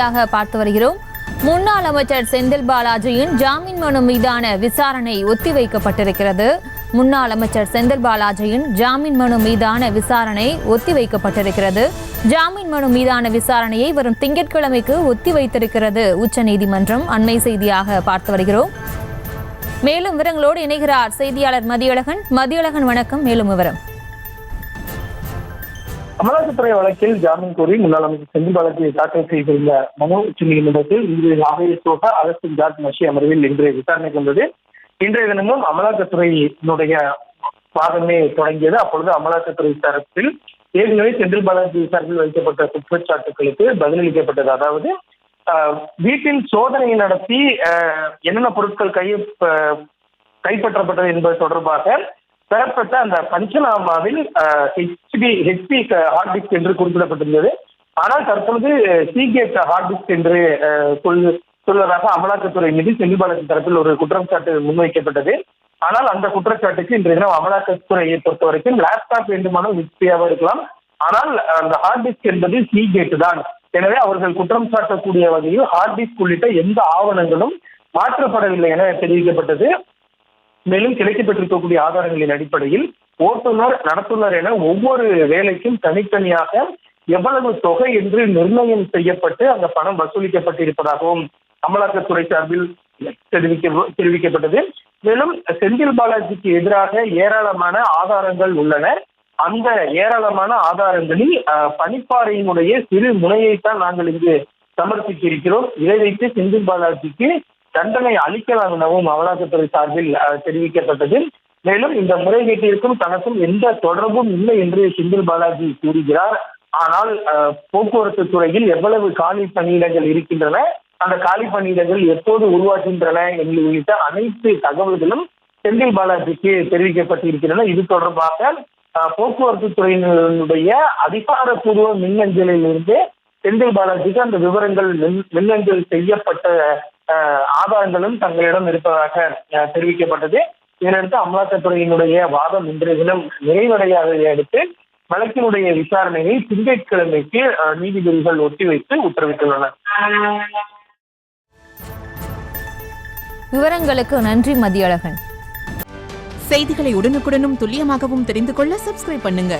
செய்தியாக பார்த்து வருகிறோம். முன்னாள் அமைச்சர் செந்தில் பாலாஜியின் ஜாமீன் மனு மீதான விசாரணை ஒத்திவைக்கப்பட்டிருக்கிறது. முன்னாள் அமைச்சர் செந்தில் பாலாஜியின் ஜாமீன் மனு மீதான விசாரணை ஒத்திவைக்கப்பட்டிருக்கிறது. ஜாமீன் மனு மீதான விசாரணையை வரும் திங்கட்கிழமைக்கு ஒத்திவைத்திருக்கிறது உச்சநீதிமன்றம். அண்மை செய்தியாக பார்த்து வருகிறோம். மேலும் விவரங்களோடு இணைகிறார் செய்தியாளர் மதியழகன். மதியழகன், வணக்கம். மேலும் விவரம். அமலாக்கத்துறை வழக்கில் ஜாமீன் கோரி முன்னாள் அமைச்சர் செந்தில் பாலாஜியை தாக்கல் செய்திருந்த மனு உச்சநீதிமன்றத்தில் இன்று ஆகையத்தோக அரசின் ஜார்ஜ் மஷி அமர்வில் இன்று விசாரணைக்கு வந்தது. இன்றைய தினமும் அமலாக்கத்துறையினுடைய வாதமே தொடங்கியது. அப்பொழுது அமலாக்கத்துறை தரப்பில் ஏற்கனவே செந்தில் பாலாஜி சார்பில் வைக்கப்பட்ட குற்றச்சாட்டுகளுக்கு பதிலளிக்கப்பட்டது. அதாவது வீட்டில் சோதனை நடத்தி என்னென்ன பொருட்கள் கைப்பற்றப்பட்டது என்பது தொடர்பாக பெறப்பட்ட அந்த பஞ்சநாமாவில் ஹெச்பி ஹார்ட் டிஸ்க் என்று குறிப்பிடப்பட்டிருந்தது. ஆனால் தற்பொழுது சீகேட் ஹார்ட் டிஸ்க் என்று சொல்வதாக அமலாக்கத்துறை மீது செந்தில் பாலாஜி தரப்பில் ஒரு குற்றச்சாட்டு முன்வைக்கப்பட்டது. ஆனால் அந்த குற்றச்சாட்டுக்கு இன்றைய தினம் அமலாக்கத்துறையை பொறுத்த வரைக்கும் லேப்டாப் வேண்டுமானால் ஹெச்பியாக இருக்கலாம், ஆனால் அந்த ஹார்ட் டிஸ்க் என்பது சீகேட் தான். எனவே அவர்கள் குற்றம் சாட்டக்கூடிய வகையில் ஹார்ட் டிஸ்க் உள்ளிட்ட எந்த ஆவணங்களும் மாற்றப்படவில்லை என தெரிவிக்கப்பட்டது. மேலும் கிடைக்கப்பட்டிருக்கக்கூடிய ஆதாரங்களின் அடிப்படையில் ஓட்டுநர், நடத்துனர் என ஒவ்வொரு வேலைக்கும் தனித்தனியாக எவ்வளவு தொகை என்று நிர்ணயம் செய்யப்பட்டு அந்த பணம் வசூலிக்கப்பட்டிருப்பதாகவும் அமலாக்கத்துறை சார்பில் தெரிவிக்கப்பட்டது. மேலும் செந்தில் பாலாஜிக்கு எதிராக ஏராளமான ஆதாரங்கள் உள்ளன. அந்த ஏராளமான ஆதாரங்களில் பனிப்பாறையினுடைய சிறு முனையைத்தான் நாங்கள் இங்கு சமர்ப்பித்திருக்கிறோம். இதை வைத்து செந்தில் பாலாஜிக்கு தண்டனை அளிக்கலாம் எனவும் அமலாக்கத்துறை சார்பில் தெரிவிக்கப்பட்டது. மேலும் இந்த முறைகேட்டிற்கும் தனக்கும் எந்த தொடர்பும் இல்லை என்று செந்தில் பாலாஜி கூறுகிறார். ஆனால் போக்குவரத்து துறையில் எவ்வளவு காலி பணியிடங்கள் இருக்கின்றன, அந்த காலி பணியிடங்கள் எப்போது உருவாகின்றன உள்ளிட்ட அனைத்து தகவல்களும் செந்தில் பாலாஜிக்கு தெரிவிக்கப்பட்டிருக்கின்றன. இது தொடர்பாக போக்குவரத்து துறையினுடைய அதிகாரப்பூர்வ மின்னஞ்சலில் இருந்து செந்தில் பாலாஜிக்கு அந்த விவரங்கள் மின்னஞ்சல் செய்யப்பட்ட ஆதாரங்களும் தங்களிடம் இருப்பதாக தெரிவிக்கப்பட்டது. இதனடுத்து அமலாக்கத்துறையினுடைய வாதம் இன்றைய தினம் நிறைவடையாததை அடுத்து வழக்கினுடைய விசாரணையை திங்கட்கிழமைக்கு நீதிபதிகள் ஒத்திவைத்து உத்தரவிட்டுள்ளனர். விவரங்களுக்கு நன்றி மதியழகன். செய்திகளை உடனுக்குடனும் துல்லியமாகவும் தெரிந்து கொள்ள சப்ஸ்கிரைப் பண்ணுங்க.